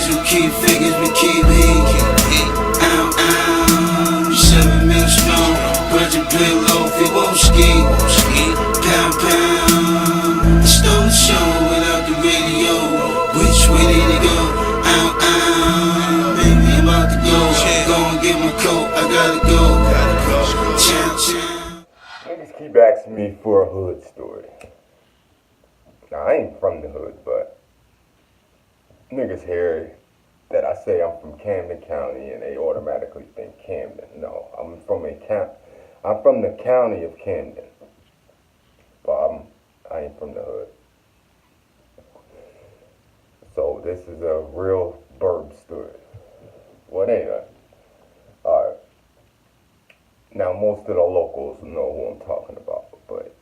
You keep figures, we keep heat. Ow, ow, 7 mil strong. Budget play low, if it won't ski. Pound, pound. I stole the show without the radio. Which way did it go? Ow, ow. Baby, I'm about to go. Go and get my coat, I gotta go. Chow, chow. Niggas keep asking me for a hood story. Now, I ain't from the hood, but niggas hear that I say I'm from Camden County and they automatically think Camden. No, I'm from the county of Camden, but I ain't from the hood. So this is a real bird story. What ain't it? Alright. Now most of the locals know who I'm talking about, but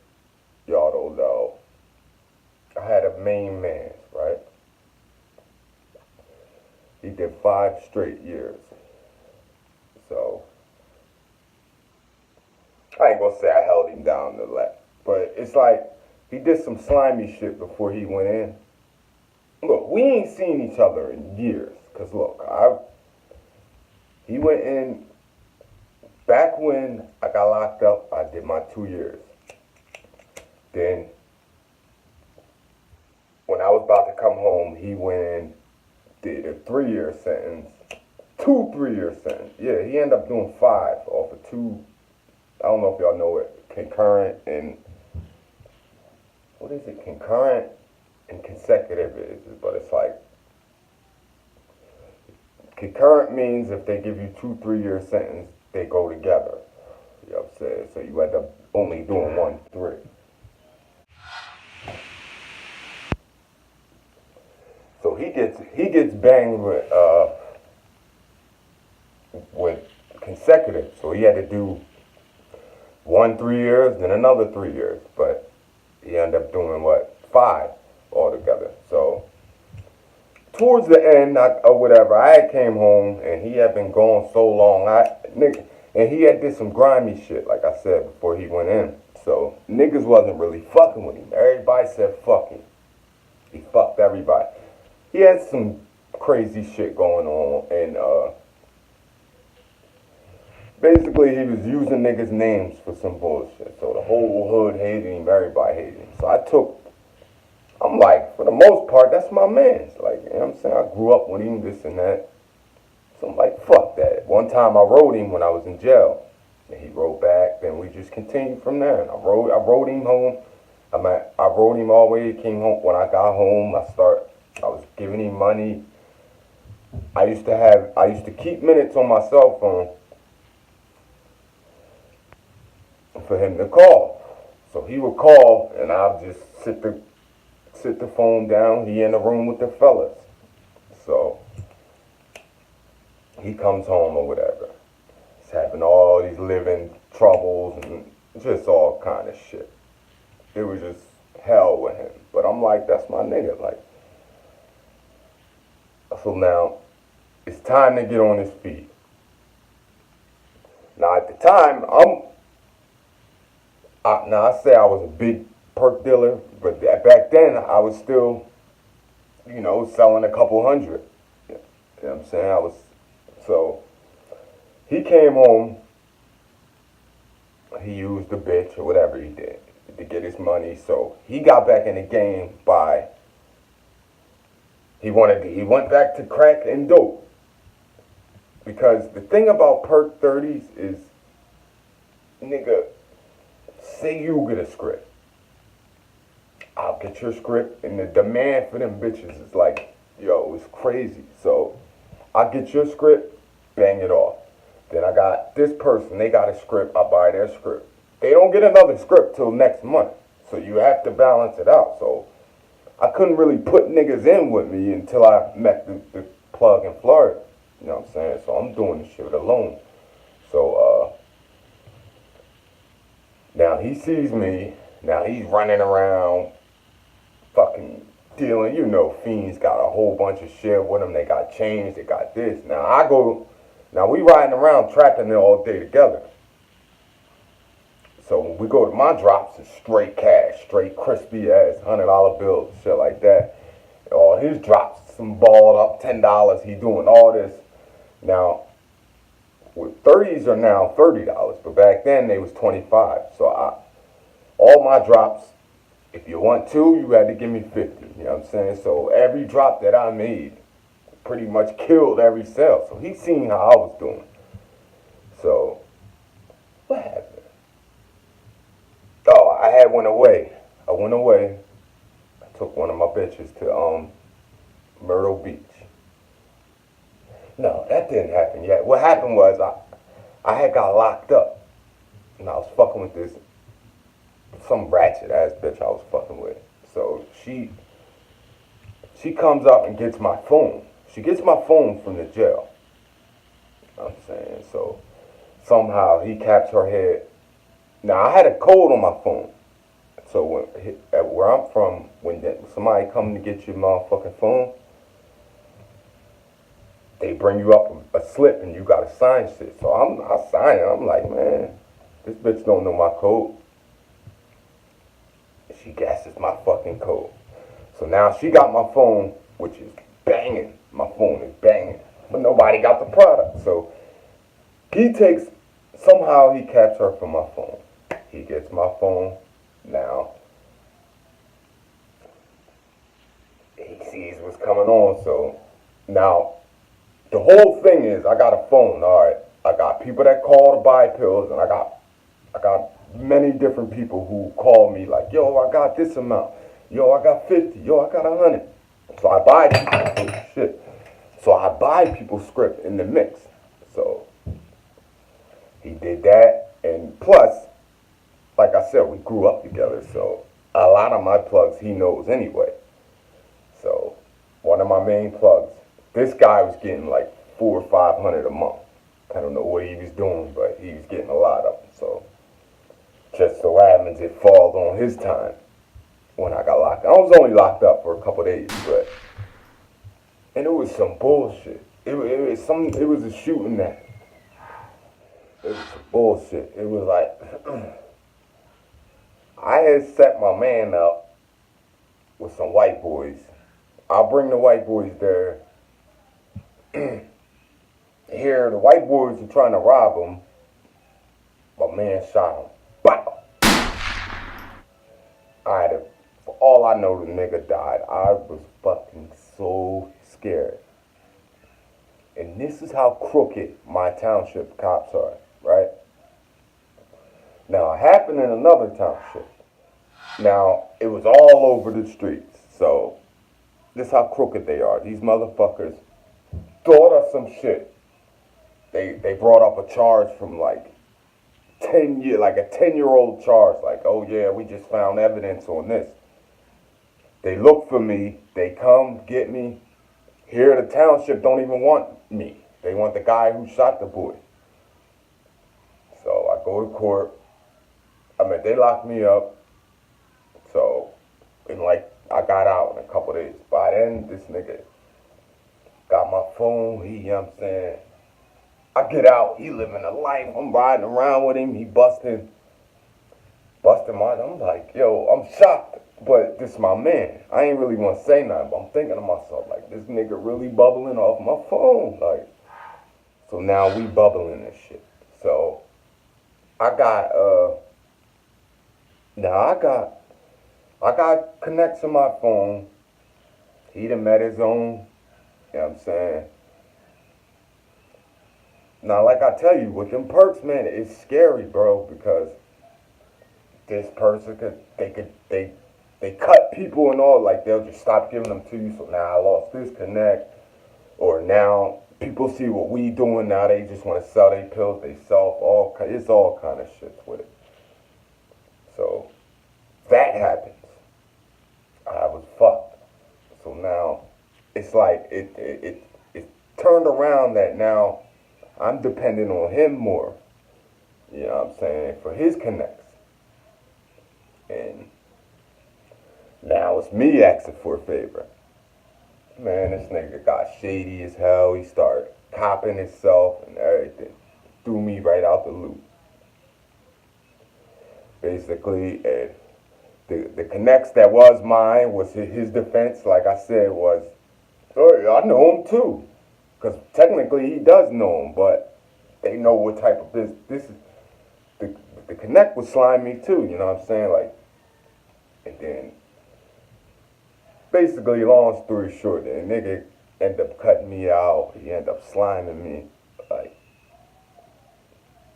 y'all don't know. I had a main man, right? He did 5 straight years. So, I ain't gonna say I held him down to that, but it's like he did some slimy shit before he went in. Look, we ain't seen each other in years, cause look, he went in back when I got locked up. I did my 2 years. Then, when I was about to come home, he went in, did a 3-year sentence, 2 3-year sentences. Yeah, he ended up doing 5 off of 2. I don't know if y'all know it, concurrent and, what is it, concurrent and consecutive is, but it's like, concurrent means if they give you 2 3-year sentences, they go together. You know what I'm saying? So you end up only doing 1 3. So he gets banged with consecutive. So he had to do 1 3 years, then another 3 years. But he ended up doing 5 altogether. So towards the end, or whatever, I had came home and he had been gone so long. And he had did some grimy shit, like I said, before he went in. So niggas wasn't really fucking with him. Everybody said fuck him. He fucked everybody. He had some crazy shit going on, and basically he was using niggas' names for some bullshit. So the whole hood hated him, everybody hated him. So I'm like, for the most part, that's my man. Like, you know what I'm saying? I grew up with him, this and that. So I'm like, fuck that. One time I wrote him when I was in jail, and he wrote back, then we just continued from there. And I wrote him home. I wrote him all the way, he came home. When I got home, I was giving him money. I used to keep minutes on my cell phone for him to call. So he would call, and I'll just sit the phone down. He in the room with the fellas. So he comes home or whatever. He's having all these living troubles and just all kind of shit. It was just hell with him. But I'm like, that's my nigga. Like, so now, it's time to get on his feet. Now, at the time, I say I was a big perk dealer, but back then, I was still, selling a couple hundred. You know what I'm saying? So, he came home, he used the bitch, or whatever he did, to get his money. So, he got back in the game by... He went back to crack and dope. Because the thing about perk 30s is, nigga, say you get a script. I'll get your script, and the demand for them bitches is like, yo, it's crazy. So, I get your script, bang it off. Then I got this person, they got a script, I buy their script. They don't get another script till next month. So you have to balance it out. So, I couldn't really put niggas in with me until I met the plug in Florida. You know what I'm saying? So I'm doing this shit alone. So, now he sees me. Now he's running around fucking dealing. Fiends got a whole bunch of shit with them. They got chains. They got this. Now we riding around trapping it all day together. So when we go to my drops, it's straight cash, straight crispy ass $100 bills, shit like that. All his drops, some balled up $10. He doing all this. Now, with 30s are now $30, but back then they was 25. So all my drops, if you want two, you had to give me 50. You know what I'm saying? So every drop that I made pretty much killed every sale. So he seen how I was doing. So what happened? Oh, I had went away. I went away. I took one of my bitches to Myrtle Beach. No, that didn't happen yet. What happened was I had got locked up, and I was fucking with some ratchet ass bitch I was fucking with. So she comes up and gets my phone. She gets my phone from the jail. You know what I'm saying? So somehow he caps her head. Now I had a code on my phone. So where I'm from, when somebody come to get your motherfucking phone, they bring you up a slip and you gotta sign shit. So I sign it. I'm like, man, this bitch don't know my code. She guesses my fucking code. So now she got my phone, which is banging. My phone is banging. But nobody got the product. So somehow he caps her from my phone. He gets my phone. Now, he sees what's coming on. So now, the whole thing is, I got a phone, all right. I got people that call to buy pills, and I got many different people who call me like, yo, I got this amount. Yo, I got 50. Yo, I got 100. So I buy people shit. So I buy people's script in the mix. So he did that, and plus, like I said, we grew up together. So a lot of my plugs he knows anyway. So one of my main plugs. This guy was getting like $400 or $500 a month. I don't know what he was doing, but he was getting a lot of them. So just so happens it falls on his time when I got locked up. I was only locked up for a couple days, and it was some bullshit. It was a shooting that. It was some bullshit. It was like I had set my man up with some white boys. I'll bring the white boys there. Here, the white boys are trying to rob him. My man shot him. Bow! For all I know, the nigga died. I was fucking so scared. And this is how crooked my township cops are, right? Now, it happened in another township. Now, it was all over the streets. So, this is how crooked they are. These motherfuckers thought of some shit. They brought up a charge from like a 10-year-old charge. Like, oh yeah, we just found evidence on this. They look for me. They come get me. Here, the township don't even want me. They want the guy who shot the boy. So I go to court. They locked me up. So, and like, I got out in a couple days. By then, this nigga got my phone. You know what I'm saying? I get out. He living a life. I'm riding around with him. He busting mine. I'm like, yo, I'm shocked. But this is my man. I ain't really want to say nothing, but I'm thinking to myself, like, this nigga really bubbling off my phone. Like, so now we bubbling and shit. So, I got connects to my phone. He done met his own, you know what I'm saying? Now, like I tell you, with them perks, man, it's scary, bro, because this person they cut people and all, like they'll just stop giving them to you. So now I lost this connect, or now people see what we doing. Now they just want to sell their pills. They sell it's all kind of shit with it. So that happens. I was fucked. So now it's like it turned around that now I'm dependent on him more. You know what I'm saying? For his connects. And now it's me asking for a favor. Man, this nigga got shady as hell. He started copping himself and everything. Threw me right out the loop. Basically, and the connects that was mine was his defense, like I said, was, oh I know him too. Because technically he does know him, but they know what type of business. This is, the connect was slimy too, you know what I'm saying? Like, and then, basically, long story short, the nigga ended up cutting me out. He ended up sliming me. Like,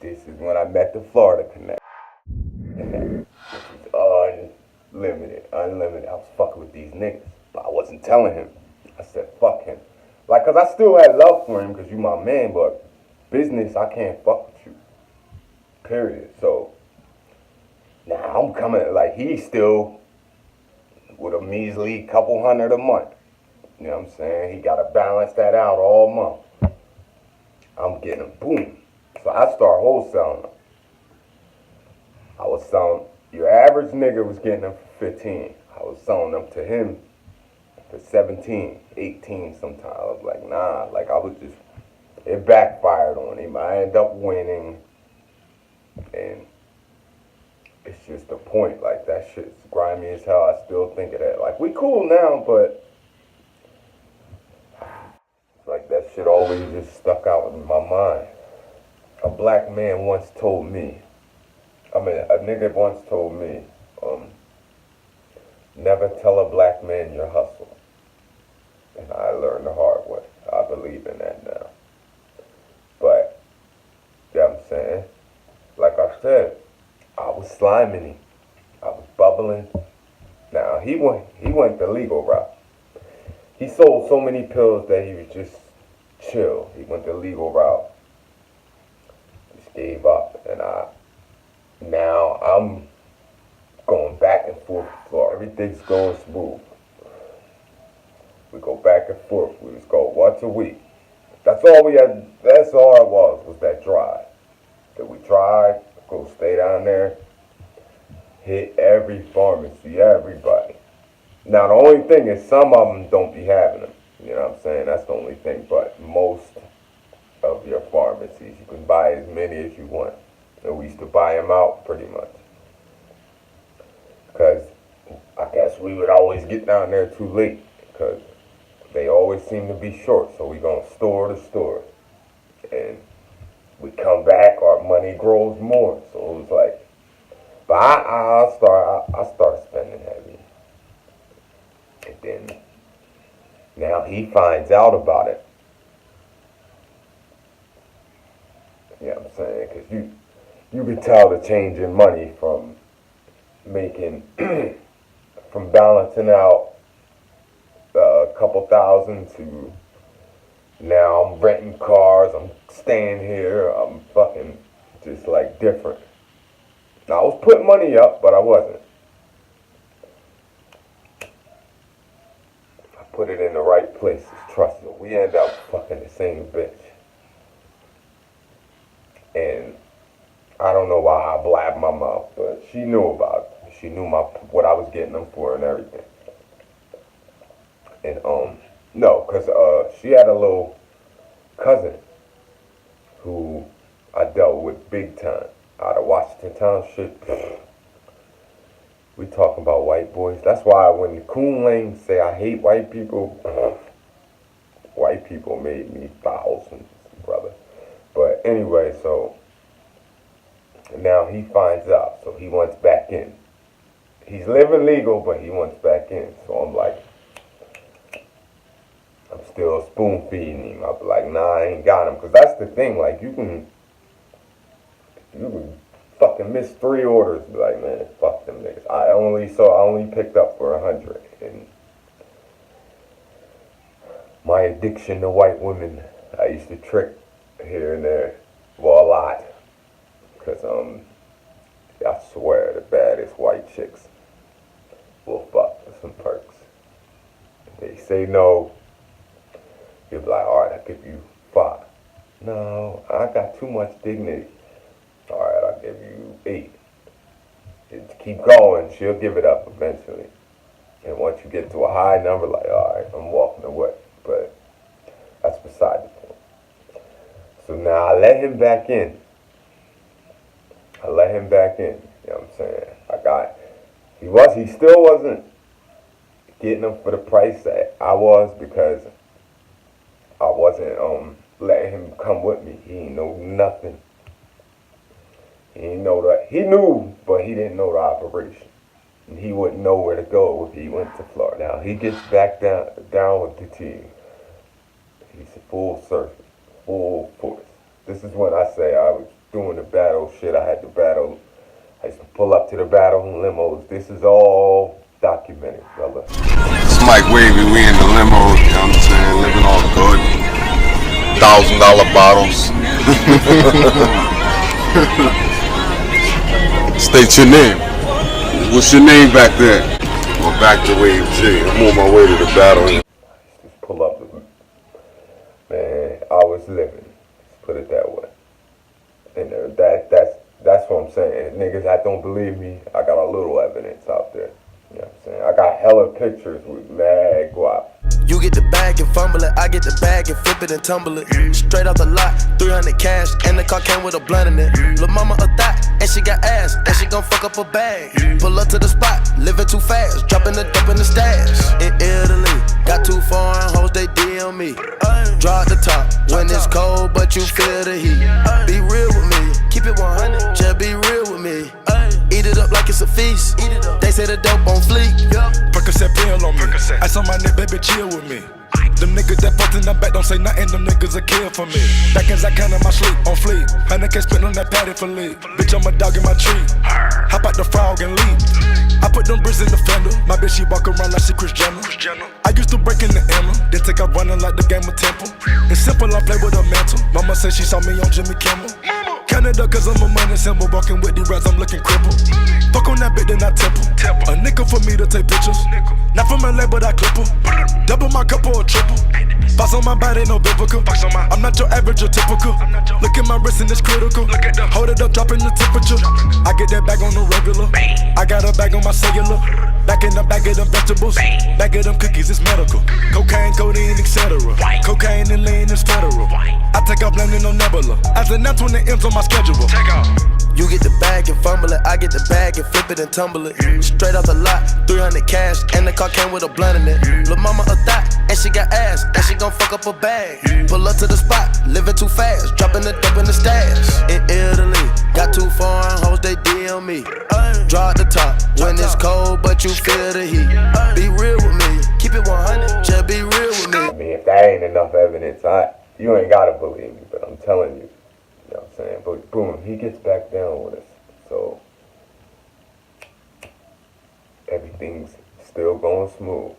this is when I met the Florida Connect. And that was unlimited. I was fucking with these niggas, but I wasn't telling him. I said, fuck him. Like, cause I still had love for him, cause you my man, but business, I can't fuck with you. Period. So, now I'm coming, like, he's still with a measly couple hundred a month. You know what I'm saying? He gotta balance that out all month. I'm getting them, boom. So I start wholesaling them. I was selling, your average nigga was getting them for 15. I was selling them to him for 17, 18 sometimes. I was like, nah, like I was just, it backfired on him. I ended up winning, and it's just the point. Like, that shit's grimy as hell. I still think of that. Like, we cool now, but like, that shit always just stuck out in my mind. A black man once told me, a nigga once told me, never tell a black man your hustle. And I learned the hard way. I believe in that now. But, you know what I'm saying? Like I said, I was sliming him. I was bubbling. Now, he went the legal route. He sold so many pills that he was just chill. He went the legal route. Just gave up. And now I'm going back and forth. So everything's going smooth. We go back and forth. We just go once a week. That's all we had. That's all it was that drive. That we drive, go stay down there, hit every pharmacy, everybody. Now, the only thing is some of them don't be having them. You know what I'm saying? That's the only thing. But most of your pharmacies, you can buy as many as you want. And we used to buy them out pretty much. Because I guess we would always get down there too late. Because they always seem to be short. So we going store to store. And we come back, our money grows more. So it was like, but I start spending heavy. And then, now he finds out about it. You know what I'm saying? Because you can tell the change in money from making, from balancing out a couple thousand to now I'm renting cars, I'm staying here, I'm fucking just like different. Now, I was putting money up, but I wasn't. I put it in the right places, trust me. We end up fucking the same bitch. And I don't know why I blabbed my mouth, but she knew about it. She knew what I was getting them for and everything. And no, because she had a little cousin who I dealt with big time out of Washington Township. We talking about white boys. That's why when the Coon Lang say I hate white people, white people made me thousands, brother. But anyway, so now he finds out, so he wants back in. He's living legal, but he wants back in. So I'm like, I'm still spoon feeding him. I'm like, nah, I ain't got him. Because that's the thing, like, you can fucking miss 3 orders. Be like, man, fuck them niggas. I only picked up for 100. And my addiction to white women, I used to trick here and there. Well, a lot. Because, I swear, the baddest white chicks will fuck with some perks. If they say no, you'll be like, alright, I'll give you 5. No, I got too much dignity. Alright, I'll give you 8. Just keep going, she'll give it up eventually. And once you get to a high number, like, alright, I'm walking away. But that's beside the point. So now I let him back in. You know what I'm saying? He still wasn't getting them for the price that I was, because come with me. He ain't know nothing. He ain't know that. He knew, but he didn't know the operation. And he wouldn't know where to go if he went to Florida. Now, he gets back down with the team. He's full surface, full force. This is when I say I was doing the battle shit. I had to battle. I used to pull up to the battle in limos. This is all documented, brother. It's Mike Wavy, we in the limo, you know what I'm saying, living all good. $1,000 bottles. State your name. What's your name back there? Well, back to Wave G. I'm on my way to the battle. Just pull up. Man, I was living. Let's put it that way. And that's what I'm saying. Niggas that don't believe me, I got a little evidence out there. You know what I'm saying? I got hella pictures with mad guap. You get the bag and fumble it, I get the bag and flip it and tumble it. Straight off the lot, 300 cash, and the car came with a blunt in it. Lil' mama a thot, and she got ass, and she gon' fuck up a bag. Pull up to the spot, living too fast, dropping the dope in the stash. In Italy, got 2 foreign hoes, they DM me. Drop the top, when it's cold, but you feel the heat. Be real with me, keep it 100, just be real with me. Eat it up like it's a feast. They say the dope on fleek. Percocet pill on me. Ice on my neck, baby, chill with me. Them niggas that fucked in the back don't say nothing, them niggas a kill for me. Back as I count in my sleep, on fleek. 100K spent on that patty for leave. Bitch, I'm a dog in my tree. Hop out the frog and leave. I put them bricks in the fender. My bitch, she walk around like she Kris Jenner. I used to break in the Emma, then take out running like the game of Temple. It's simple, I play with a mantle. Mama said she saw me on Jimmy Kimmel. Canada, cause I'm a money symbol. Walking with the rats, I'm looking crippled. Fuck on that bitch, then I temple. A nickel for me to take pictures. Not from LA, but I clip her. Double my cup or a triple. Box on my body, no biblical. I'm not your average or typical. Look at my wrist and it's critical. Hold it up, dropping the temperature. I get that bag on the regular. I got a bag on my cellular. Back in the bag of them vegetables. Bag of them cookies, it's medical. Cocaine, codeine, etc. Cocaine and lean is federal. I take off landing on Nebula. As an F when the M's on my schedule. You get the bag and fumble it, I get the bag and flip it and tumble it. Straight off the lot, 300 cash, and the car came with a blunt in it. Lil' mama a thot, and she got ass, and she gon' fuck up a bag. Pull up to the spot, living too fast, dropping the dope in the stash. In Italy, got 2 foreign hoes, they DM me. Drop the top, when it's cold, but you feel the heat. Be real with me, keep it 100, just be real with me. I mean, if that ain't enough evidence, you ain't gotta believe me, but I'm telling you. You know what I'm saying? But boom, he gets back down with us. So everything's still going smooth.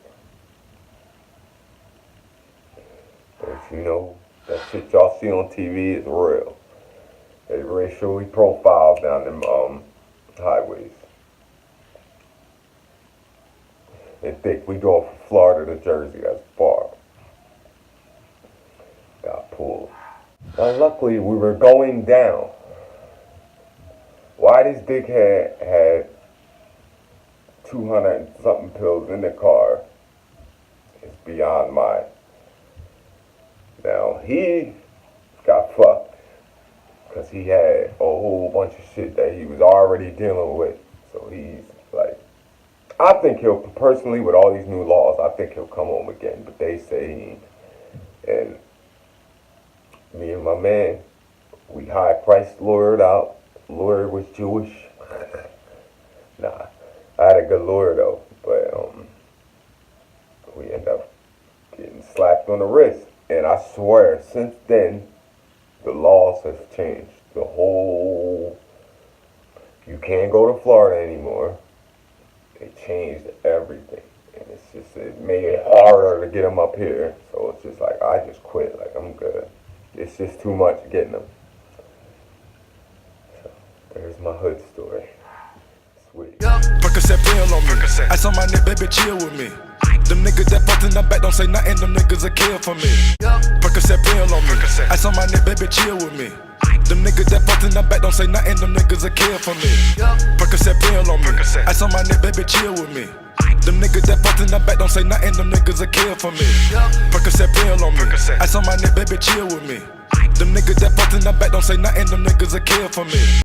But you know, that shit y'all see on TV is real. They racially profiled down them highways. And think we go from Florida to Jersey, that's far. Got pulled. Now, luckily, we were going down. Why this dickhead had 200 and something pills in the car is beyond mine. Now, he got fucked because he had a whole bunch of shit that he was already dealing with. So he's like, I think he'll, personally, with all these new laws, I think he'll come home again. But they say he ain't. And me and my man, we high-priced lawyered out. Lawyer was Jewish. Nah, I had a good lawyer though, but we ended up getting slapped on the wrist. And I swear, since then, the laws have changed. The whole, you can't go to Florida anymore. They changed everything. And it's just, it made it harder to get them up here. So it's just like, I just quit, like I'm good. It's just too much getting them. So, there's my hood story. Sweet. Percocet pill on me. Ice on my neck, baby, chill with me. Them niggas that fucked in the back don't say nothing, them niggas a kill for me. Percocet pill on me. Ice on my neck, baby, chill with me. Them niggas that fucked in the back don't say nothing, them niggas a kill for me. Percocet pill on me. Ice on my neck, baby, chill with me. Them niggas that fucked in the back don't say nothing, them niggas a kill for me. Percocet pill on me. Ice on my neck, baby, chill with me. Them niggas that fucked in the back don't say nothing, them niggas a kill for me.